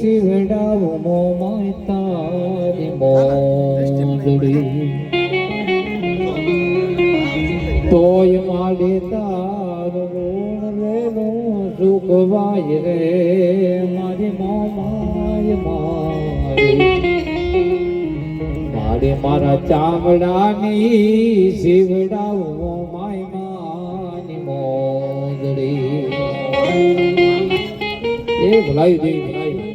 શિવડાવું મોમાય તારી મોજડી તોય માડે તારું વેલું સુખવાય રે મારી મોમાય મારે મારા ચામડાની શિવડાવું માય માની મોજડી એ ભલાઈ દે ભલાઈ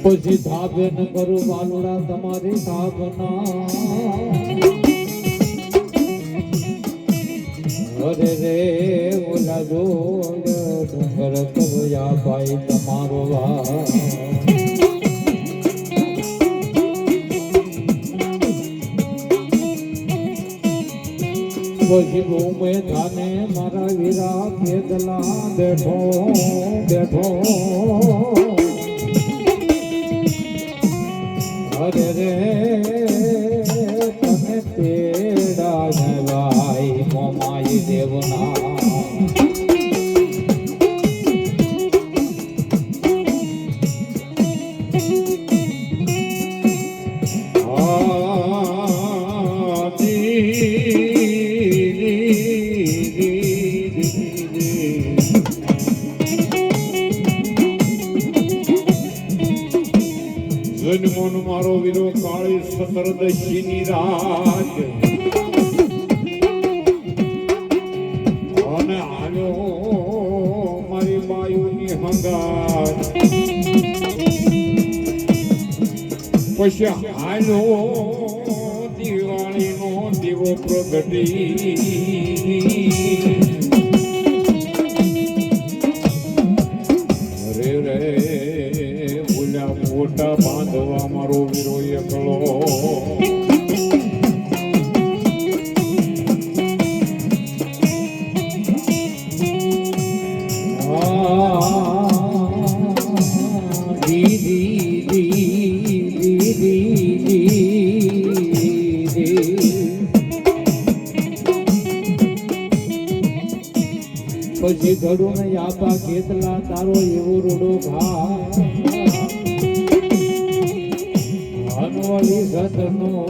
પછી ધાબે ન કરું બાલુડા તમારી સાબના અરે રે ઓલા જોડ ડુંગર કરોયા ભાઈ તમારો વા પછી ભૂમે ધાને મારા વીરા પેદલા બેઠો બેઠો અરે રે તમે તેડા નવાઈ મોમાઈ દેવના જન્મોન મારો વીરો કાળી સતરદશીની રાત અને આલો મારી બાયુની હંગાત પછી આલો દિવાળીનો દીવો પ્રગટી મોટા બાંધવા મારો વીરો એકલો પછી ઘડું ને આપા કેટલા તારો એવો રૂડો ઘા અનવળી ગતનો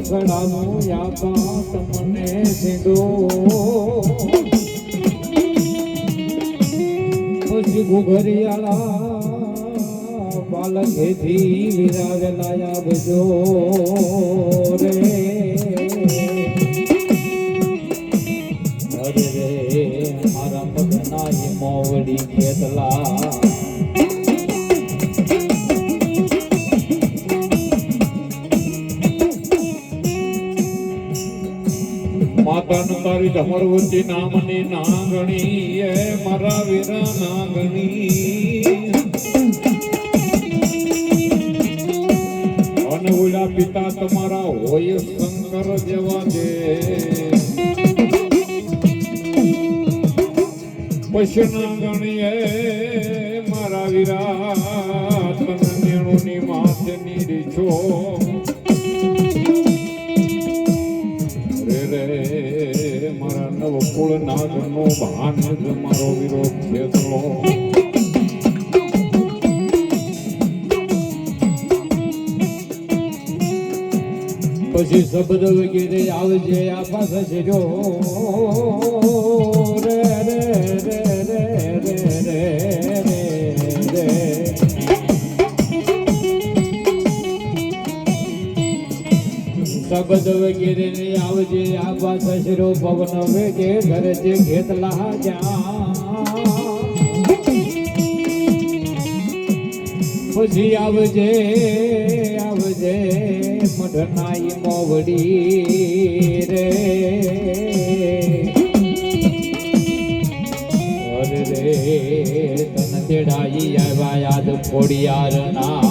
સડાનો યાપા તમને સીધો પછી ઘુઘરિયાળા બાલક હેથી વિરાવેલા યાદજો રે અરે રે મારા મગના મોવડી કેટલા માતાન તારી ધમરવતી નામની નાગણી એ મારા વીરા નાગણી અને ઓલા પિતા તમારા હોય શંકર જેવા દે પછી નાગણી એ મારા વીરા તને નેણુની માથેની રીછો મારા નવકુળ નાગનો ભાન મારો વિરોધ ખેતલો પછી શબ્દ વગેરે આવજે આ પાસે જો રે રે રે રે રે રે રે શબ્દ વગેરે ને આવજે આબા સસરો પવન વેગે ઘરે જે ઘેતલા જા પછી આવજે આવજે મઢનાઈ મોવડી રે તેડાઈ આવ્યા યાદ ખોડિયારના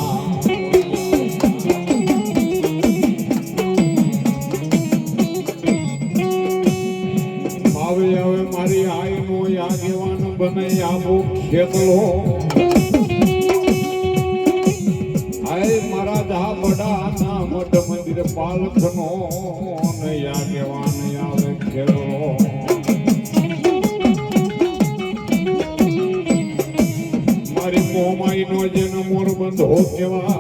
હવે મારી આઈનો આગેવાન બને આવો ખેતલો આય મારા જા બડા ના મઢ મંદિર પાલખનો ને આગેવાન આવે ખેતલો મારી મોમાઈનો જેનો મોર બંધો કેવા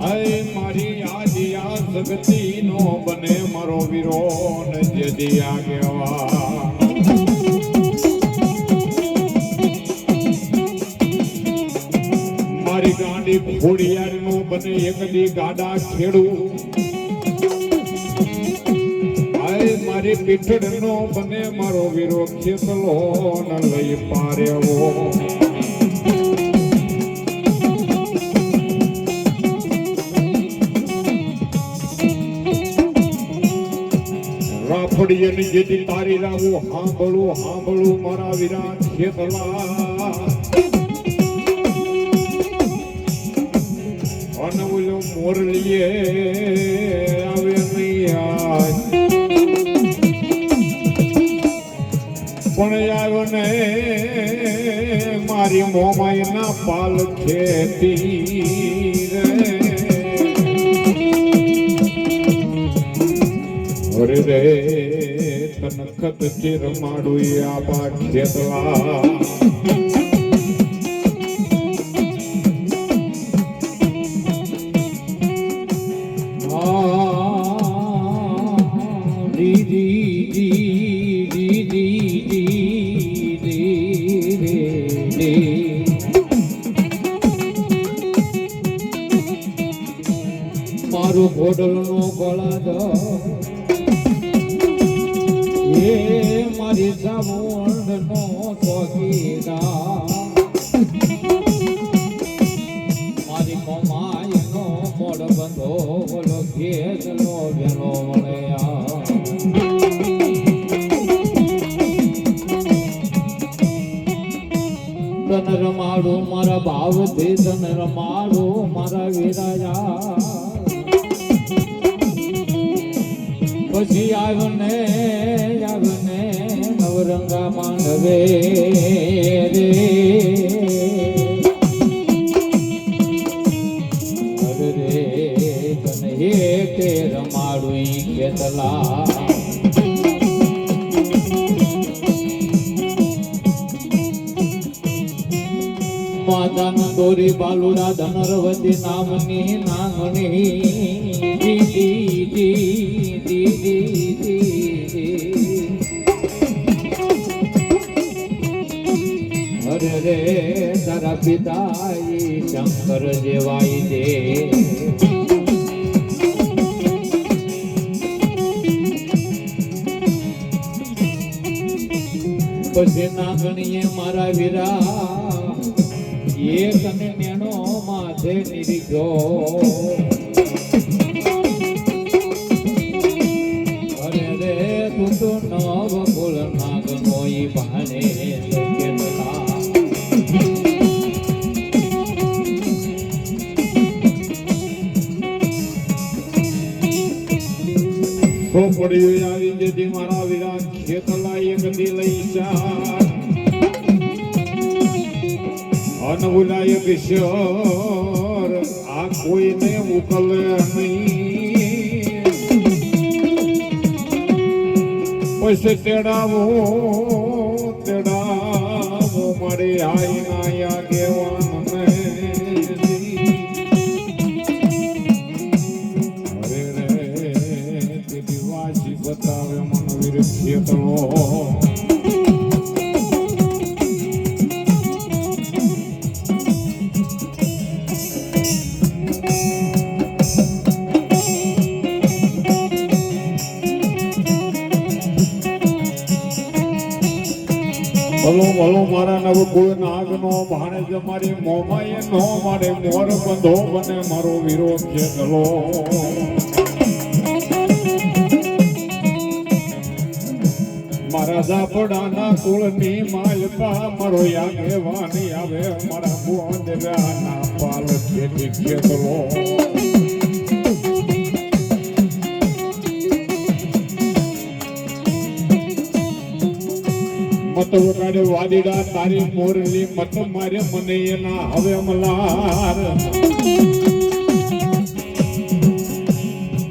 આય મારી આજી જગતી નો બને મારો વીરો ને જેદી આગેવા મારી ગાંડી ખોડિયાર નો બને એકદી ગાડા ખેડું આય મારી પીઠડ નો બને મારો વીરો ખેતલો ન લઈ પાર્યો રાફડીની જેથી તારી રાવું હાંભળું મારા વીરા ખેતલા અને ઓલો મોરલીએ આવે નહીં પણ આવ્યો ને મારી મોમાઈ ના પાલ ખેતી રે અરે રે તનખત ચિર માડું આબા ખેતલા મારું ઘોડલ નો ગળાદ એ મારી સામુંડ નો ચોકીદાર મારી મોમાઈ નો મોડ બંધો બોલો ખેતલો વેલો વળ્યા તન રમાડું મારા ભાવ થી તન રમાડું મારા વિરાજા પછી આવને નવરંગા માંડવે રે અરે રે તને હેઠે રમાડું ખેતલા માતાનું દોરી બાલુડા ધનરવતી નામની નાંગણી અરે રે તારા પિતા શંકર જેવાય દે પછી નાગણીએ મારા વીરા એક અને નેનો માથે નિરીજો અરે રે તું તો નવ કુલ નાગનો ઈ ભાને ખોપડીઓ આવી જેથી મારા વીરા ખેતલા એક દી લઈ જા અનબુલાય કિશોર આ કોઈને ઉકલે નહીં પછી તેડાવો મારી આઈના આગેવાન અરે રે તે દિવાસી બતાવે મનવીર ખેતલો ભલો મારા નવ કોઈ નાગનો ભાણેજ મારી મોમાએ નો મારે મોર બંધો બને મારો વીરો ખેતલો મારા ઝાપડાના કુળની માલપા મારો આગેવાની આવે મારા બોંદરાના પાલ ખેતી ખેતરો મત વગાડે વાદીડા તારી મોરલી મત મારે મને એના હવે મલાર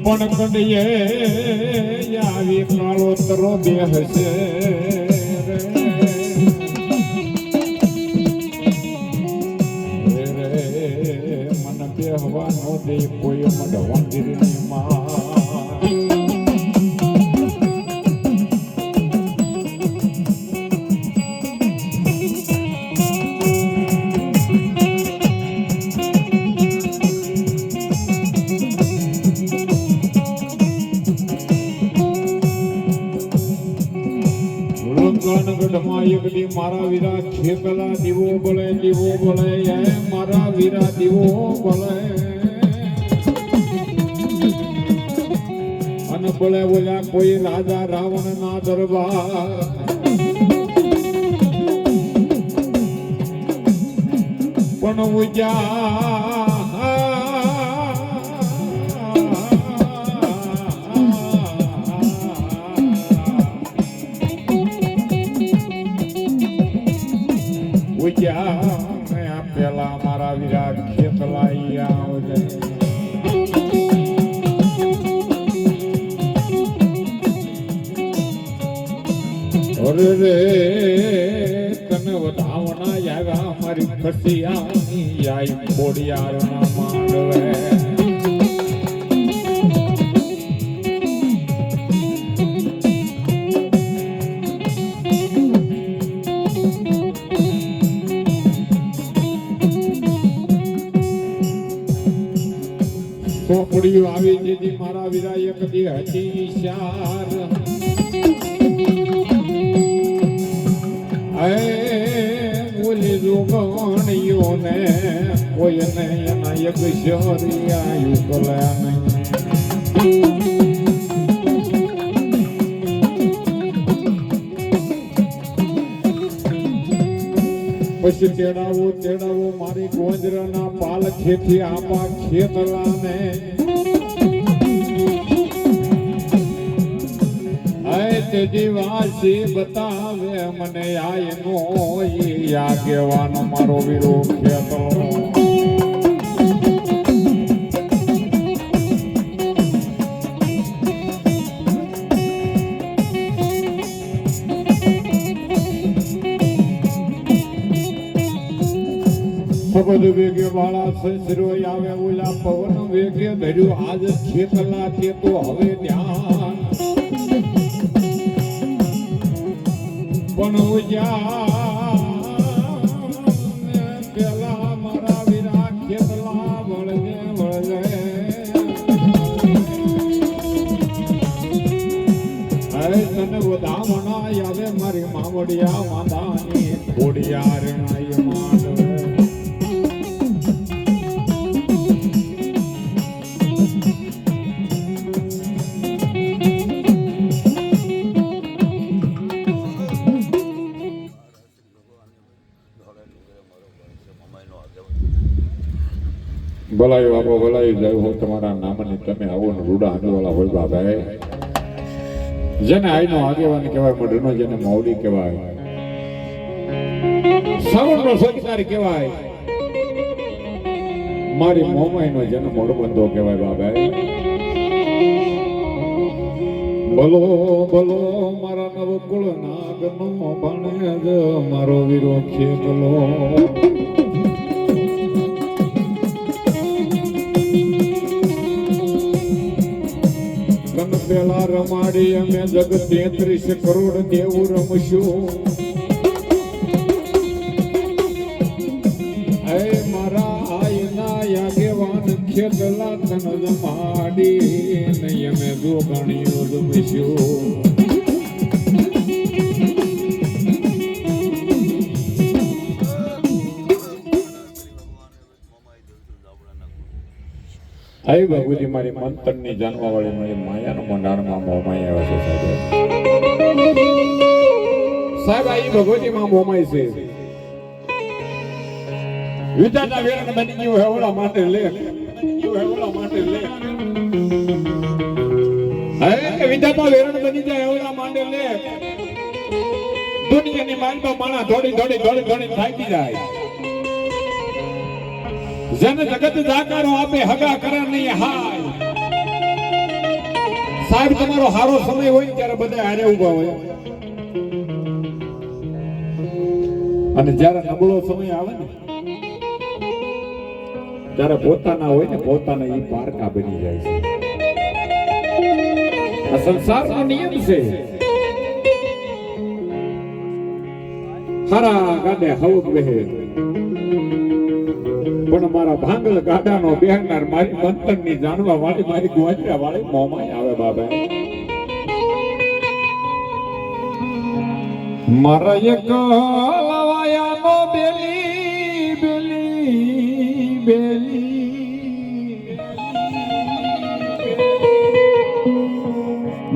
પણ કડીએ આવી કાળો તરો દેહ છે રે મને બેહવાનો દે કોઈ મઢ વંદિરની માં એકડી મારા વીરા ખેતલા દીવો બોલે એ મારા વીરા દીવો બોલે અને બોલે બોલ્યા કોઈ રાજા રાવણ ના દરબાર પણ ઉજા પેલા મારા વિરાટ ખેતલાઈ આવજે અરે રે તને વધાવણા આવ્યા મારી ખસિયાની આઈ બોડિયારના માંડવે ચોપડીઓ આવી જેથી મારા વીરા એક દી હતી શાર બોલી જોગણીઓને કોઈને એના એક શરિયા યુકલા નહીં પછી તેડાવો મારી ગોંજરાના પાલ ખેતી આપા ખેતલાને તેજી વાસી બતાવે મને આયનો આ કહેવાનો મારો વીરો ખેતલો પવન વેગે વાળા સસરો આવે ઓલા પવન વેગે ધર્યું આજ ખેતલા કે તો હવે ધ્યાન પણ ઉજા પેલા મારા વીરા ખેતલા વળગે અરે તને વધામણા આવે મારી માવડિયા માદાની ખોડિયાર નાય માંડવે ભલાઈ બાપો ભલાઈ જય હો તમારા નામની તમે આવો ને રૂડા આંદોવાળા હોય બાબા જેને આઈનો આગેવાન કહેવાય મઢનો જેને માવડી કહેવાય સાવણનો સગતાર કહેવાય મારી મોમાઈનો જેને મોડબંધો કહેવાય બાબા બોલો બોલો મારા નવકુળ નાગનો ભણેજ મારો વીરો ખેતલો પેલા રમાડી અમે જગ 33 કરોડ દેવું રમશું મારા આયના આગેવાન ખેતલા તન રમાડી નહીં અમે જોગણીઓ રમશું આઈ બાબુજી મારી મંતરની જાણવા વાળી મારી માયાનો મંડાણમાં મોમાઈ આવે છે સાહેબ સાહેબ આ ઈ ભગવતી માં મોમાય છે વિધાતા વેરણ બની ગયું હેવડા માટે લે હેવડા માટે લે હે વિધાતા વેરણ બની જાય હેવડા માટે લે દુનિયાની માલમાં માણા થોડી થાકી જાય જેને જગત જાકારો આપે હગા કરે નહીં હાય સાહેબ તમારો હારો સમય હોય ત્યારે બધા હારે ઉભા હોય અને જ્યારે નબળો સમય આવે ને ત્યારે પોતાના હોય ને પોતાના ઈ પારકા બની જાય છે આ સંસારનો નિયમ છે હરા ગાડે હવક વહે પણ મારા ભાંગલ ગાડાનો બેહનાર મારી મંતનની જાણવા વાળી મારી ગોચરા વાળી મોમાં આવે બાબા મારા એક લવાયાનો બેલી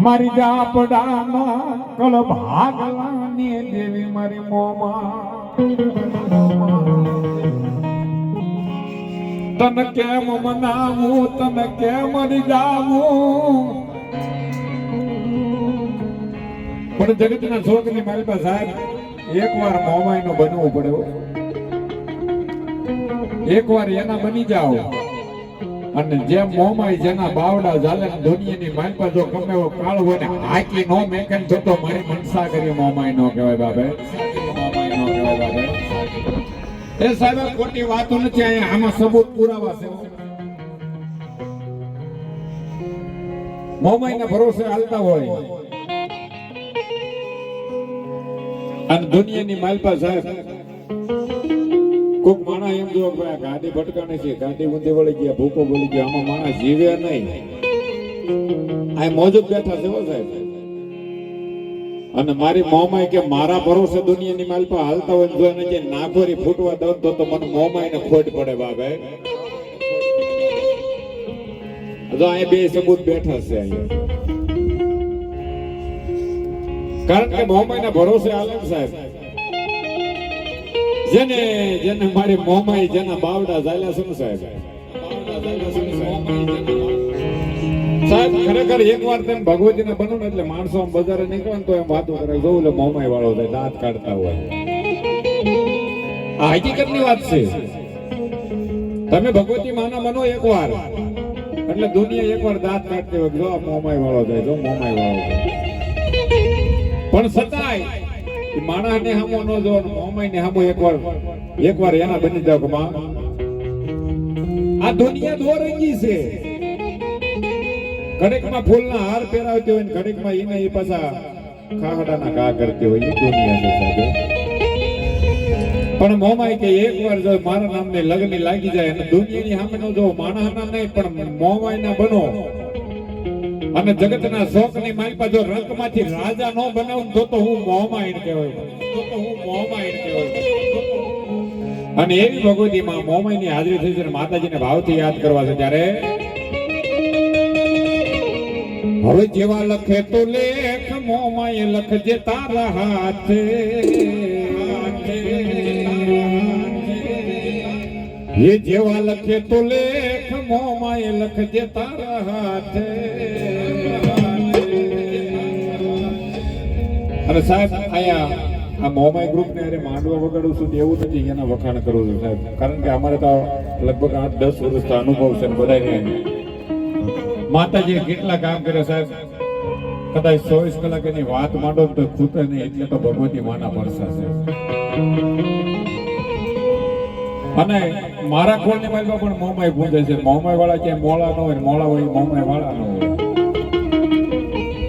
મારી જાપડાના કળ ભાગલાની દેવી મારી મોમાં તન કેમ મનાવું તન કેમ જાવું પણ જગતના છોકરી મારી પાસે સાહેબ એકવાર મોમાઈનો બનવું પડે એકવાર એના બની જાઓ અને જેમ મોમાઈ જેના બાવડા ઝાલે દુનિયાની મારી પાસે જો ગમે એવો કાળ હોય ને હાકી નો મેકન તો મારી મનસા કરી મોમાઈ નો કહેવાય બાબે મોમાઈ નો કહેવાય બાબે એ સાહેબ ખોટી વાતો નથી અહીંયા આમાં સબૂત પુરાવા છે મોમાઈના ભરોસે હાલતા હોય અને દુનિયાની માલપા સાહેબ કોક માણા એમ જો ભાઈ ગાડી ભટકાણી છે ગાડી ઊંધી વળી ગયા ભૂકો બોલી ગયા આમાં માણા જીવે નહીં આ મોજૂદ બેઠા છે સાહેબ અને મારી મોમાઈ કે મારા ભરોસે દુનિયાની માલપા હાલતા હોય જો એને જે નાખોરી ફૂટવા દઉં તો મને મોમાઈને ખોટ પડે બાબા જો અહીં બે સબૂત બેઠા છે અહીંયા કારણ કે મોમાઈના ભરોસે હાલે સાહેબ જેને જેને મારી મોમાઈ જેના બાવડા ઝાલ્યા છે સાહેબ સાહેબ ખરેખર એકવાર તેમ ભગવતીને બનો ને એટલે માણસો આમ બજારે નીકળે ને તો એમ વાતો કરે જોઉં એટલે મોમાઈ વાળો થાય દાંત કાઢતા હોય આ હકીકતની વાત છે તમે ભગવતી માના બનો એકવાર એટલે દુનિયા એકવાર દાંત કાઢતી હોય જો મોમાઈ વાળો થાય જો મોમાઈ વાળો થાય પણ છતાંય માણસને હામો ન જો મોમાઈને હામો એકવાર એના બની જાવ કે માં આ દુનિયા દોરંગી છે ઘડીકમાં ફૂલના હાર પહેરાવતી હોય ને ઘડીકમાં એને એ પાછા ખાખડાના ઘા કરતી હોય એ દુનિયા છે સાહેબ પણ મોમાઈ કે એકવાર જો મારા નામને લગ્ન લાગી જાય અને દુનિયાની સામે ન જો માણસના નહીં પણ મોમાઈના બનો અને જગતના શોખની માલપા જો રંગમાંથી રાજા નો બનાવું તો હું મોમાઈન કહેવાય અને એવી ભગવતીમાં મોમાઈની હાજરી થઈ છે માતાજીને ભાવથી યાદ કરવા છે ત્યારે હવે જેવા લખે તો લેખ મોમાઈ લખજે તારા હાથે એ જેવા લખે તો લેખ મોમાઈ લખજે તારા હાથે અને સાહેબ અહીંયા આ મોમાઈ ગ્રુપ ને અરે માંડવા વગાડું છું એવું નથી એના વખાણ કરું છું સાહેબ કારણ કે અમારે તો લગભગ 8-10 વર્ષનો અનુભવ છે ને બધાને માતાજીએ કેટલા કામ કર્યા સાહેબ કદાચ 24 કલાક એની વાત માંડો તો ખૂટે નહીં એટલે તો ભગવતી માના ભરસા છે અને મારા ખોળની માલમાં પણ મોમાઈ પૂજે છે મોમાઈ વાળા ક્યાંય મોળા ન હોય મોળા હોય મોમાઈ વાળા ન હોય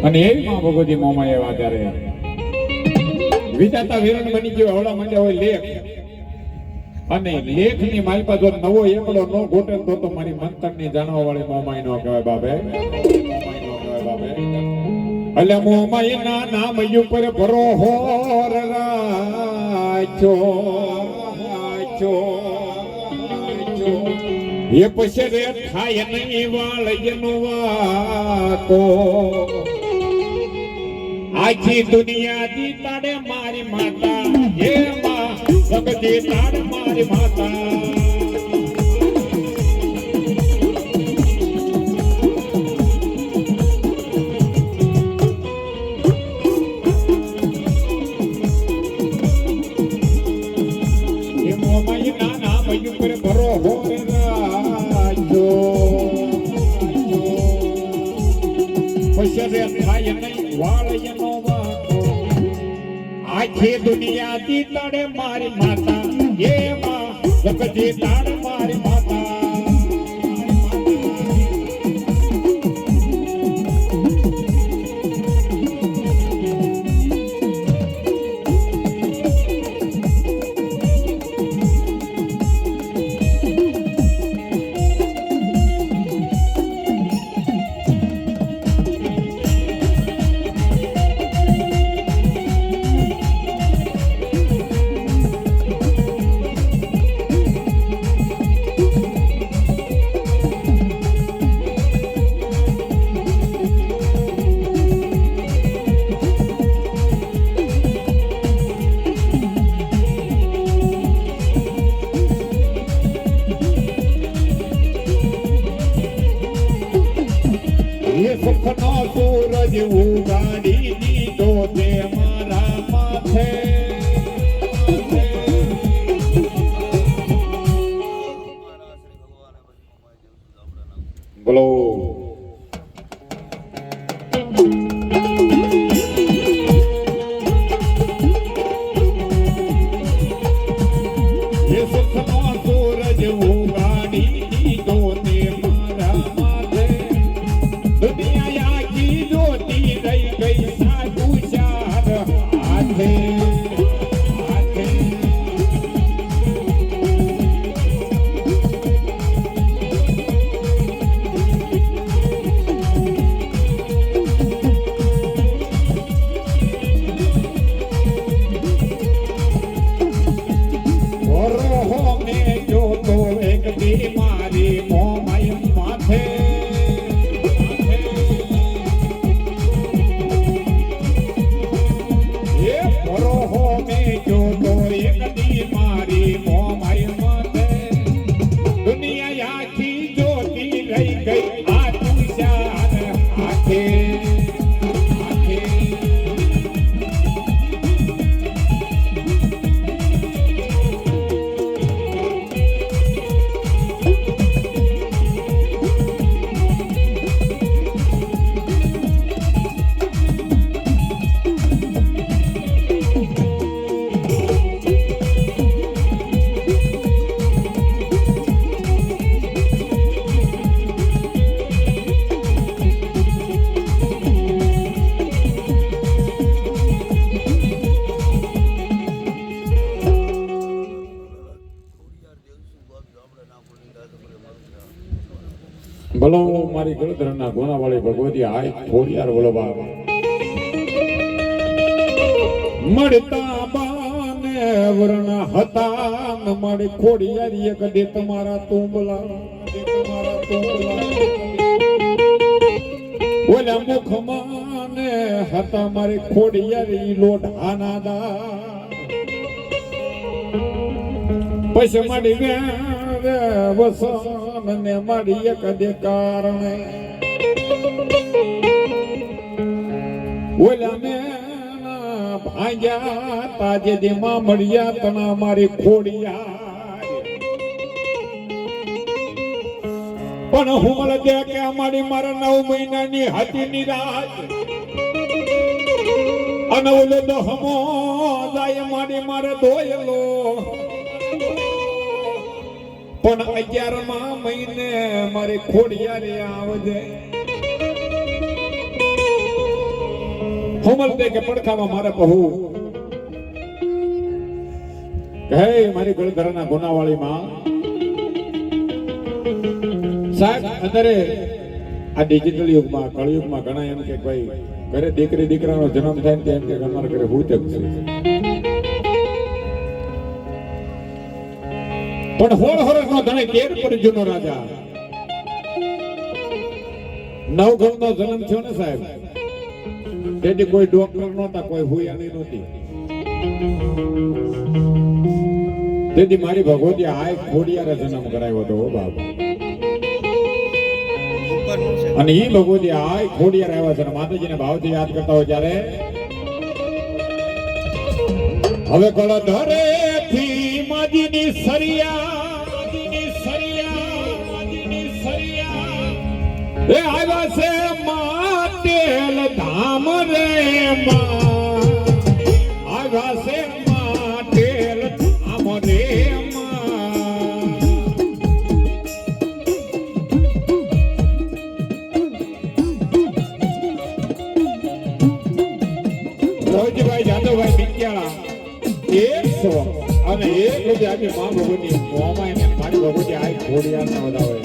અને એવી માં ભગવતી મોમાઈ એવા ત્યારે વિધાતા વિરણ બની ગયો હવડા માંડ્યા હોય લેખ અને લેખની માલપા જો નવો એકડો નો ગોટે તો મારી મંતનની જાણવા વાળી મોમાઈ નો કહેવાય બાબે એટલે મોમાઈ ના નામ ઉપર ભરોહોર રાખ્યો એ પછી રે થાય નહીં વાળયનો વાકો આખી દુનિયા દી તાડે મારી માતા હે માં સગજી તાડ મારી માતા આખી દુનિયા દી તાડે મારી માતા એ માં જગતી તાડ મારી માતા સુખનો સૂરજ ઉગાડી દીધો તે મારા માથે બોલો એ સુખનો સૂરજ ઉગાડી દીધો તે મારા માથે દુનિયા આખી જોતી રહી ગઈ સાધુ ચાર હાથે હાથે ઓરો મે જોતો એક દી મારી મોમાય માથે મારી મોમાઈ માથે દુનિયા આખી જોતી રહી ગઈ આ તુષાર હાથે હાથે ભલો મારી ગળધરના ગોનાવાળી ભગવતી આય ખોડિયાર વલોબા મળતા બાને વર્ણ હતા ન મારી ખોડિયારી એક દે તમારા તુંબલા ઓલા મુખમાં ને હતા મારી ખોડિયારી લોઢાના દા પછી મારી વ્યાર વસન ને મારી એક દે કારણે ઓલા ને ભાગ્યા તાજે દેમાં મળ્યા તના મારી ખોડિયા પણ હું મળે દે કે અમારી મારા 9 મહિનાની હતી નિરાજ અને ઓલો દહમો જાય મારી મારે ધોયેલો પણ 11મા મહિને મારી ખોડિયારે આવજે હોમલ દે કે પડખામાં મારે કહું હે મારી ગળધરના ગોનાવાળી માં સાહેબ અંદરે આ ડિજિટલ યુગમાં કળયુગમાં ઘણા એમ કે ભાઈ ઘરે દીકરી દીકરાનો જન્મ થાય ને એમ કે અમારા ઘરે ભૂતક છે પણ હોળ હરસનો ધણી 13 પરજુનો રાજા 9 ગણનો જન્મ થયો ને સાહેબ તેથી કોઈ ડોક્ટર નહોતા, કોઈ હુયાની નહોતી. તેથી મારી ભગવતી આય ખોડિયારે જન્મ કરાવ્યો હતો હો બાબા. અને ઈ ભગવતી આય ખોડિયારે આવ્યા છે અને માતાજીને ભાવથી યાદ કરતા હોય ત્યારે હવે કળ ધરે થી માજીની સરિયા એ આવ્યા છે માટેલ ધામ રે માં, આવ્યા છે માટેલ ધામ રે માં. રોજભાઈ જાદવભાઈ મિત્યાળા 100 અને 1 રૂપિયા આપી મા ભગવતી મોમાં એને મારી ભગવતી આ ખોડિયાર ના વધાવે.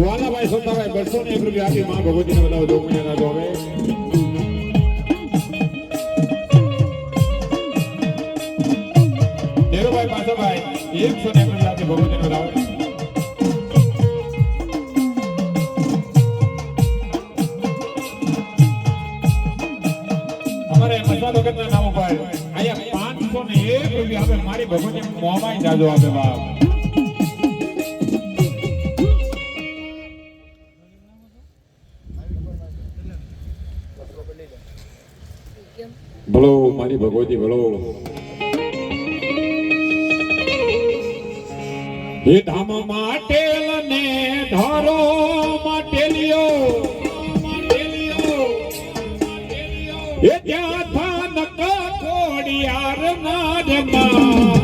વાલાભાઈ સોતાભાઈ 201 રૂપિયા આપી મા ભગવતીને બતાવો જોગણીના જોવે. ધીરુભાઈ પાછાભાઈ 101 રૂપિયા આપી ભગવતીને બતાવો. અમારે મસાલો કેટલા નામ ઉપર અહીંયા 501 રૂપિયા આપે મારી ભગવતી મોમાઈ જાજો આપે બાપ. ભલો મારી ભગવતી ભલો. હે ધામ માટેલ ને ધારો માટેલિયો એ ત્યાં થાન ખોડિયાર ના રે માં,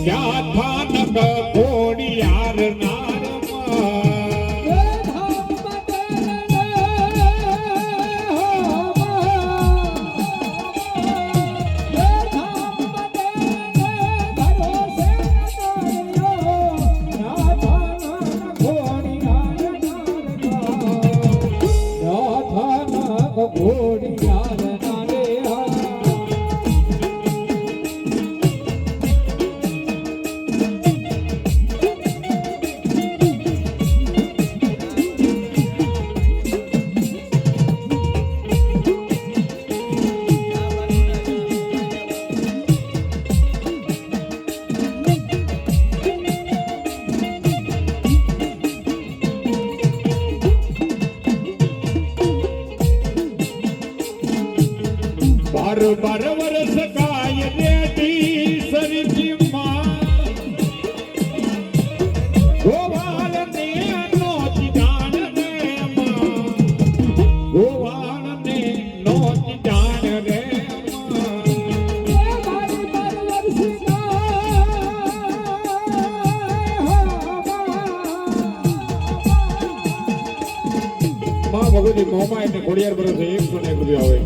ત્યાં થાન ખોડિયાર ના રે માં. બાર વર્ષ કાય રેતી સરીજી માં, ગોવાળ ને નોતી જાણ રે માં, ગોવાળ ને નોતી જાણ રે માં. ભગવતી મોમાં એટલે ખોડિયાર બરોબર 101 રૂપિયા હોય.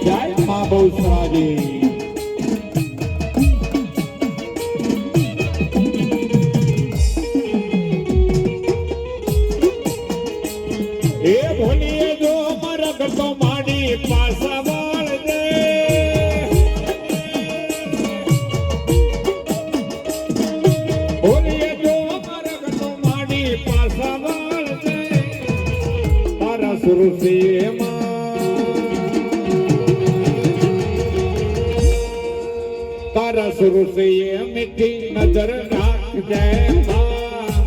જય મા બહુસરાજી. એ ભોલીએ જો મરગ તો માડી પાસા વાળ દે, ભોલીએ જો મરગ તો માડી પાસા વાળ દે, તારા સુરસી તારા સુરસી મીઠી નજર રાખજે માં,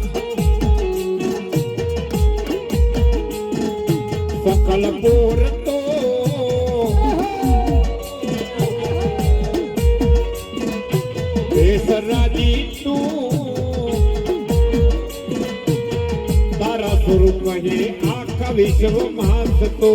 સકલપુર તો બેસરાજી તું, તારા સ્વરૂપ કહે આખા વિશ્વ માં તો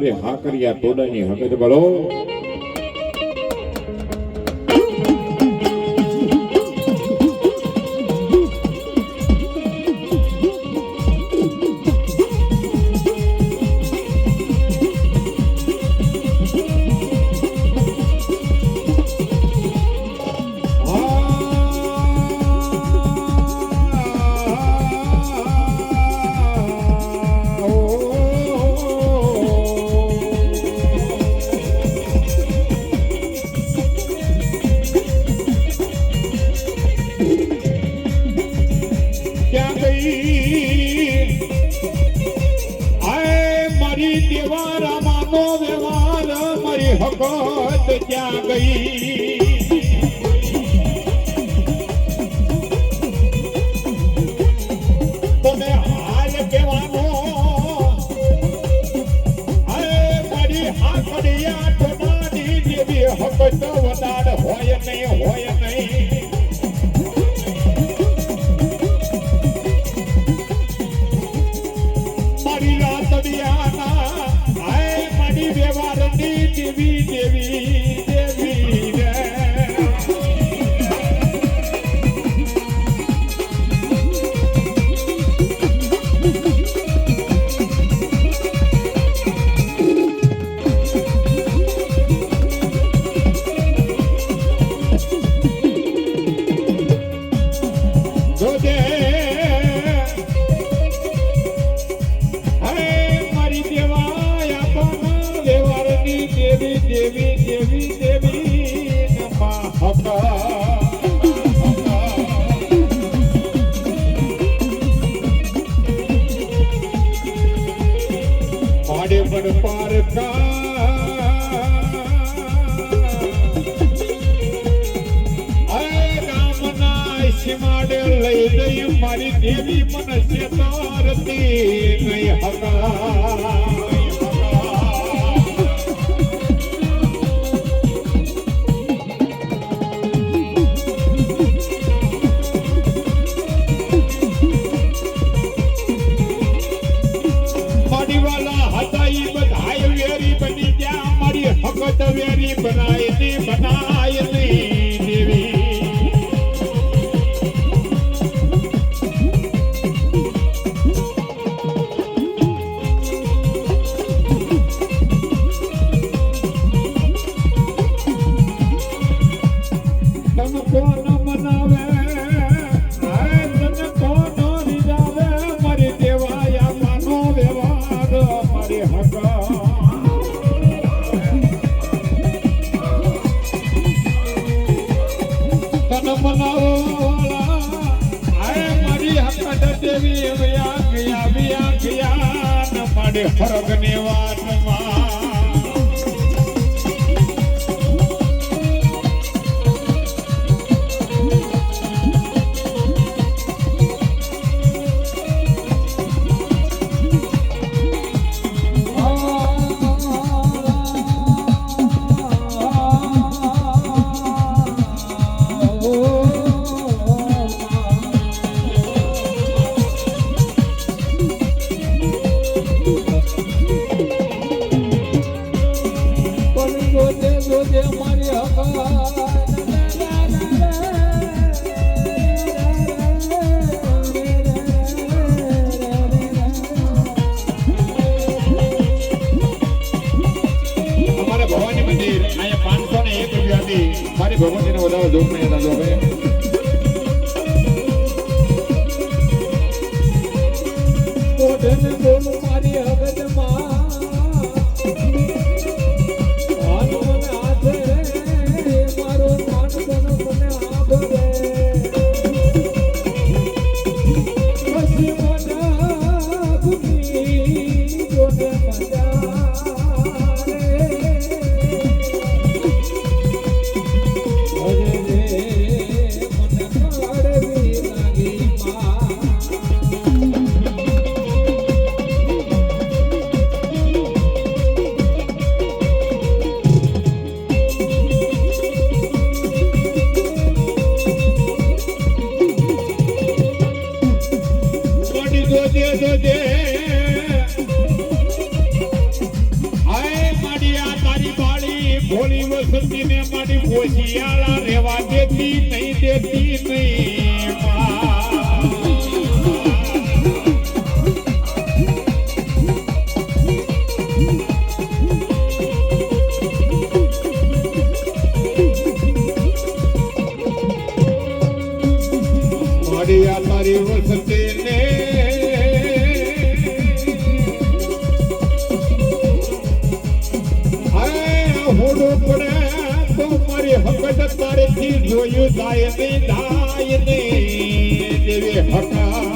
મારી હાકરિયા ટોડાની હકત બળો હકત ત્યાં ગઈ તમે હાલ કહેવાનો મારી હાકડિયા ટોનાની જેવી હકત વધાર હોય નહીં મારી રાતડિયાના મારી વ્યવહારની દેવી લઈ જઈ મારી દેવી મનસ્ય તારતી નહીં હકા વેરી બનાય ની દેવી તન કોણ મનાવે તન કોણ રીજાવે મારી દેવાયા માનો વ્યવહાર મારી હકા દેવી ગયા મારે ફરક ની વાતમાં મારી ભગવતીને વધારે દુઃખ નહીં થતો ભાઈ મારી હગતમાં મારો શિયાળા રેવા દેતી નહીં મારી આ તારી વસતે ને હોડો પડે તો મારી હકત તારેથી જોયું જાય ને દેવી હકા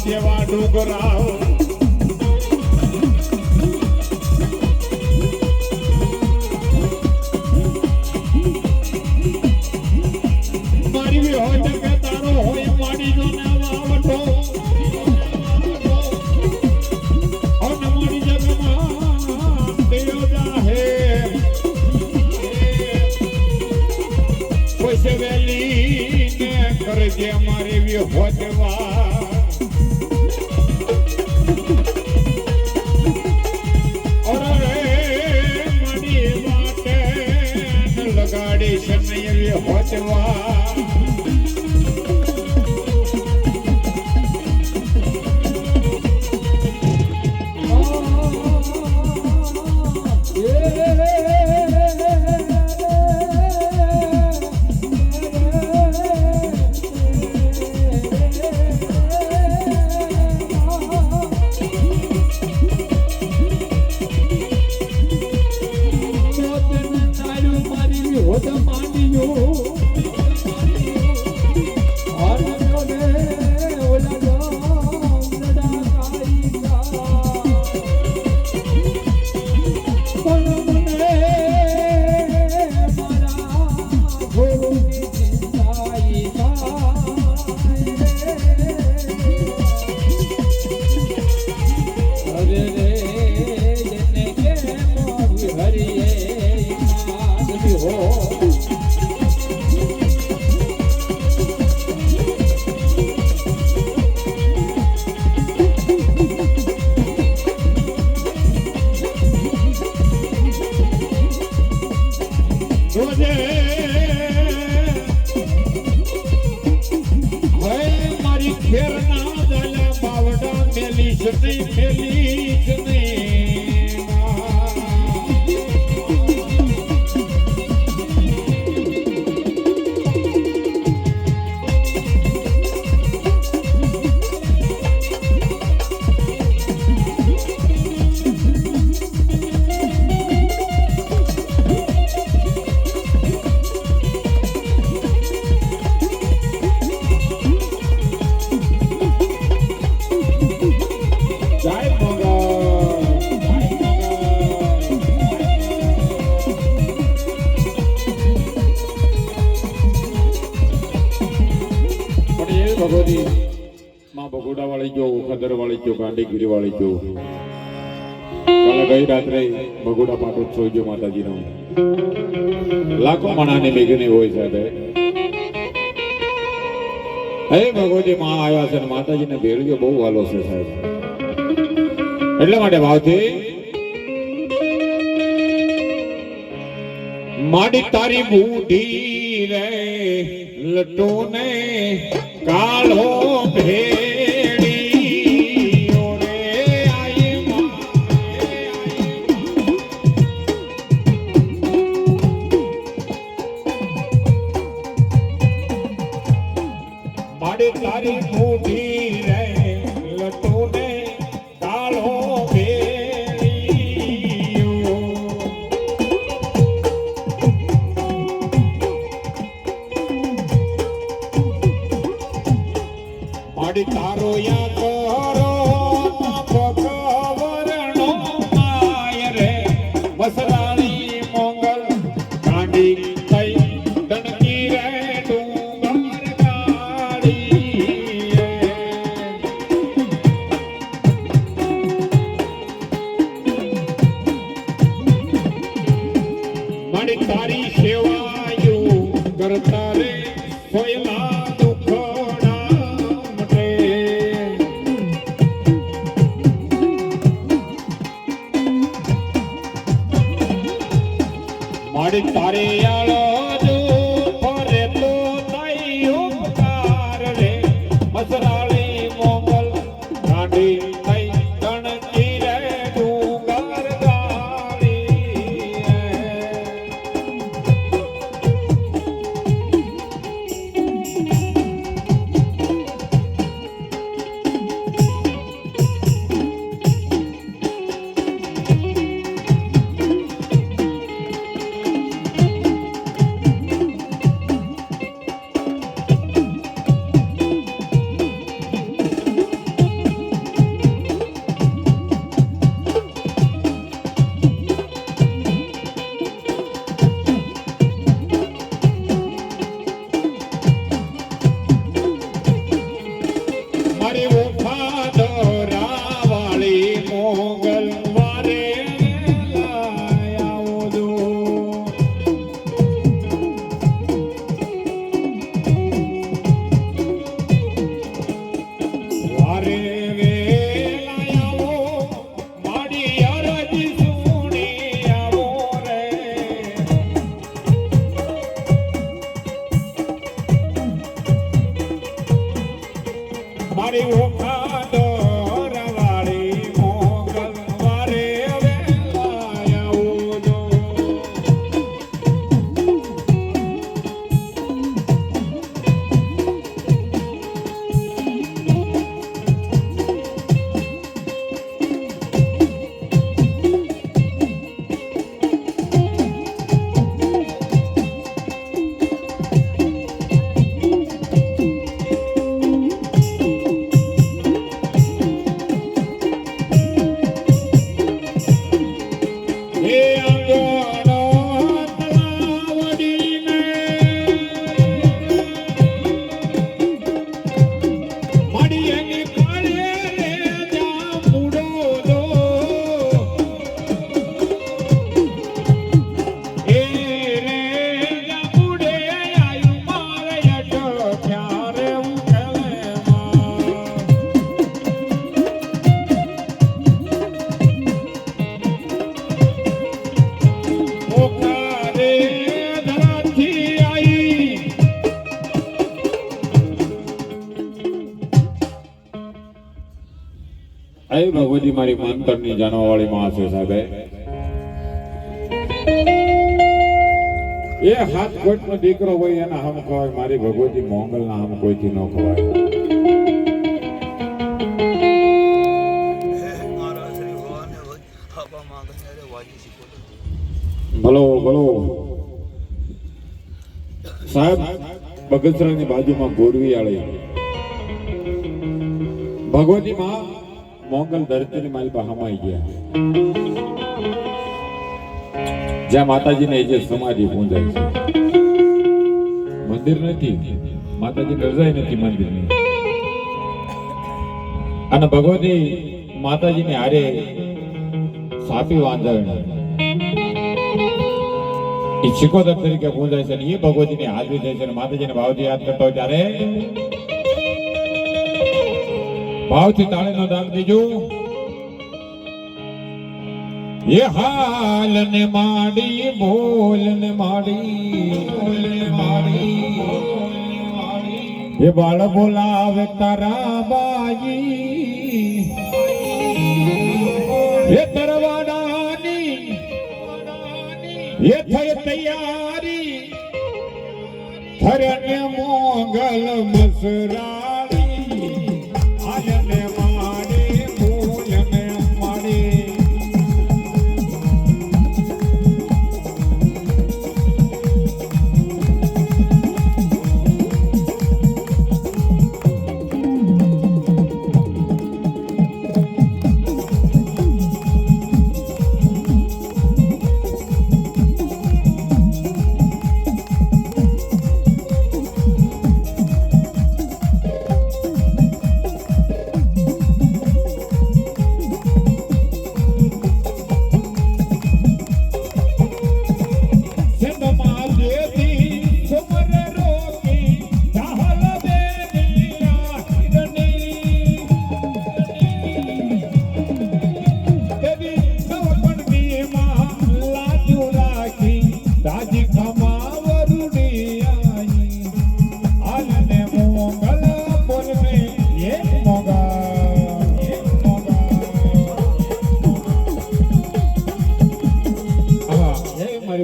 જેવા ડુંગરાઓ મારી બી હોય તો કે તારો હોય પાડી જો ને વાવટો અને મારી જગમાં દેવ જાહે કોઈ વેલી ને કરજે મારી બી હોતવા જને ખેલી જને ભગવતી માં બગોડા વાળી ગયો ખદર વાળી ગયો ગાંડીગીરી વાળી ગયો કાલે ગઈ રાત્રે બગોડા પાટોત્સવ ગયો માતાજીનો લાખો માણાની મેઘની હોય છે હે ભગવતી માં આવ્યા છે અને માતાજીને ભેળ્યો બહુ વાલો છે સાહેબ એટલા માટે ભાવથી માડી તારી બુઢી રે લટોને કાળો ભેડી ઓરે આઈ માડે તારી બુઢી રે લટોને કાળો ભેડી માડી તારો યા કરો ભગવરણો માય રે મસરાળી મોંગલ કાંડી થઈ દણકી રે ડુંગર ગાડી માડી તારી સેવાયું કરતા રે કોયલા માડી તારે આળો જો ફરે તો નહીં ઉપકાર રે મસરાળી મોગલ ગાંડી થઈ ગણકી રે ડુંગર ગાડી મારી ઓખા દોરા વાળી મોગલ વારે આવો દો વારે આવો માડી અરજી સુણી આવો રે મારી ઓખા દોરવાળી મોગલ વારે વેલા આવો દો એ ભગવતી મારી મંતરની જાણવા વાળી માં છે સાહેબ. એ હાથ કોટ નો દીકરો હોય એના હમ કહેવાય, મારી ભગવતી મોંગલ ના હમ કોઈથી ન કહેવાય. ભલો ભલો સાહેબ. બગસરાની બાજુમાં ગોરવી આળી ભગવતી માં મોંગલ ધરતીની મારી પાસે હમાઈ ગયા, જ્યાં માતાજીને જે સમાધિ પૂંજાય છે. મંદિર નથી, માતાજી રજાઈ નથી મંદિરની. અને ભગવતી માતાજીને હારે સાપી વાંધણ એ શિકોતર તરીકે પૂજાય છે. એ ભગવતીની હાજરી થાય છે અને માતાજીને ભાવથી યાદ કરતો હોય ત્યારે ભાવથી તાળીનો દાન દીજો. એ હાલ ને માડી બોલ ને માડી એ બાળ બોલાવે તારા બાજી એ તરવાડાની એ થઈ તૈયારી થરને મોગલ મસરાળી આલને માડી બોલ ને માડી.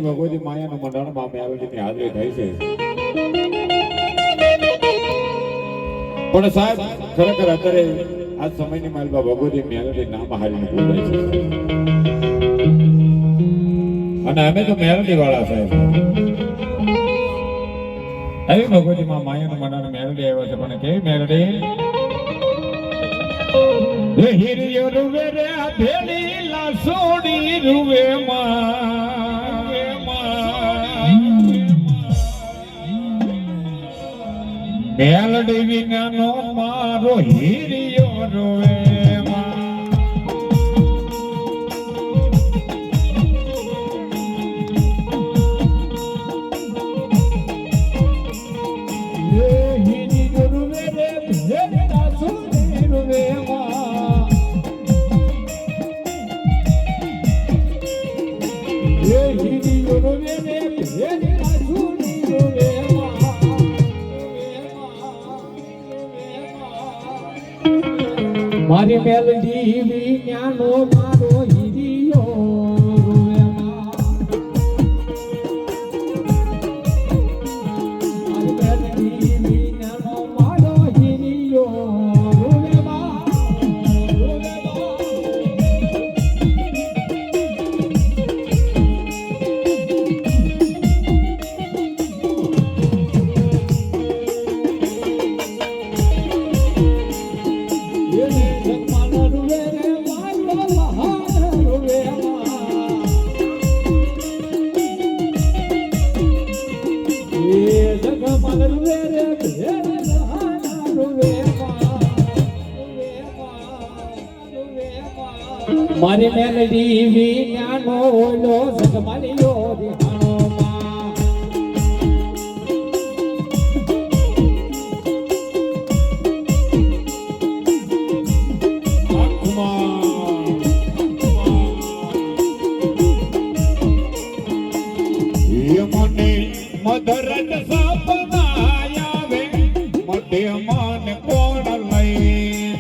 ભગવતી માયાનું મંડળમાં મેલડીની હાજરી થઈ છે. પણ સાહેબ ખરેખર અત્યારે આ સમયની માલમાં ભગવતી મેલડી નામ હારીને પૂજાય છે. અને અમે તો મેલડી વાળા સાહેબ. આવી ભગવતી માં માયાનું મંડળ મેલડી આવ્યો છે. પણ કેવી મેલડી? એ હિરિયો રૂવે રે ભેડી લાસોડી રૂવે માં મેલડી વિનાનો મારો હિરિયો રોવે મારી મેલડી વિનાનો મારો હિરિયો રોવે માં. મારી મેલડી વિનાનો મારો હિરિયો રોવે માં. મારી મેલડી વિનાનો ઓલો જગમાલિયો રિહાણો માં. મને મધરજ સપના આવે મધ્ય મન કોણ લઈ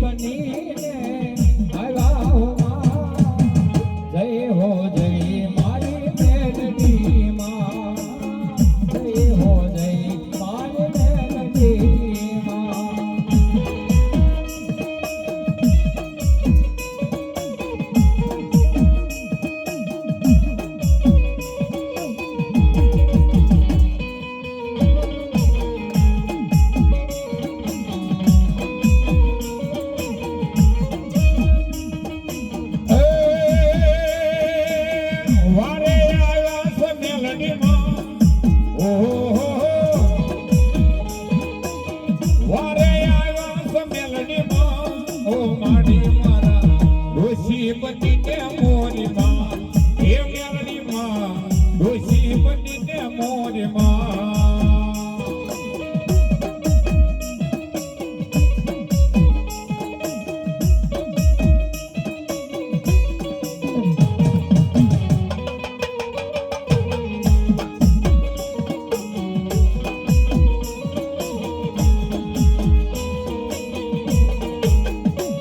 બનીને આવ્યા હો માં. જય હો જય મારી મેલડી માં. જય હો જય મારી મેલડી માં. વારે આવ્યા છે મેલડીમાં. ઓહો, વારે આવ્યા છે મેલડીમાં. ઓ માડી મારા ડોશી બની તે મોરીમાં. એ મેલડીમાં ડોશી બની તે મોરીમાં.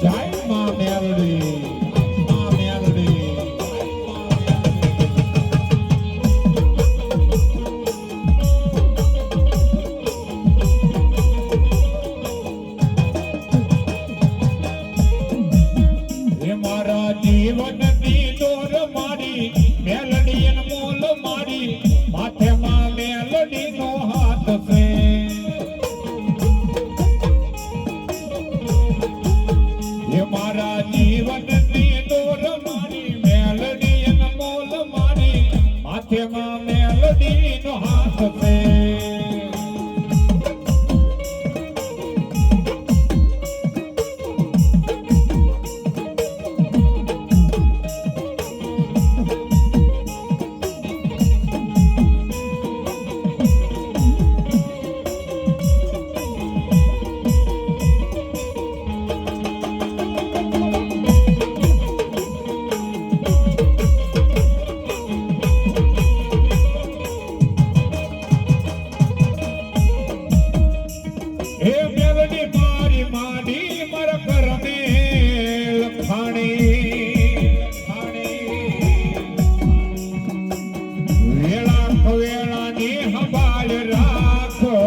જય માં મેલડી, માં મેલડી, માં મેલડી. હે મારા જીવનની દોર મારી મેલડી અનમોલ મારી. માથે માં મેલડીનો હાથ છે. હે મારા જીવનની દોર મારી મેલડી અનમોલ મારી. માથે માં મેલડીનો હાથ છે. હે મેલડી મારી માડી મારા કરમે લખાણી. વેળા ખવેળાની સંભાળ રાખનારી.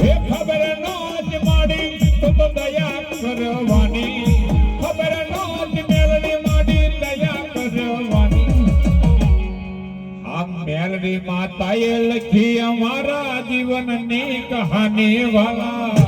હે ખબર નો જ માડી તો દયા કરવાની. ખબર નો જ મેલડી માડી દયા કરવાની. આ મેલડી માતાએ લખી અમારા જીવનની કહાની વાલા.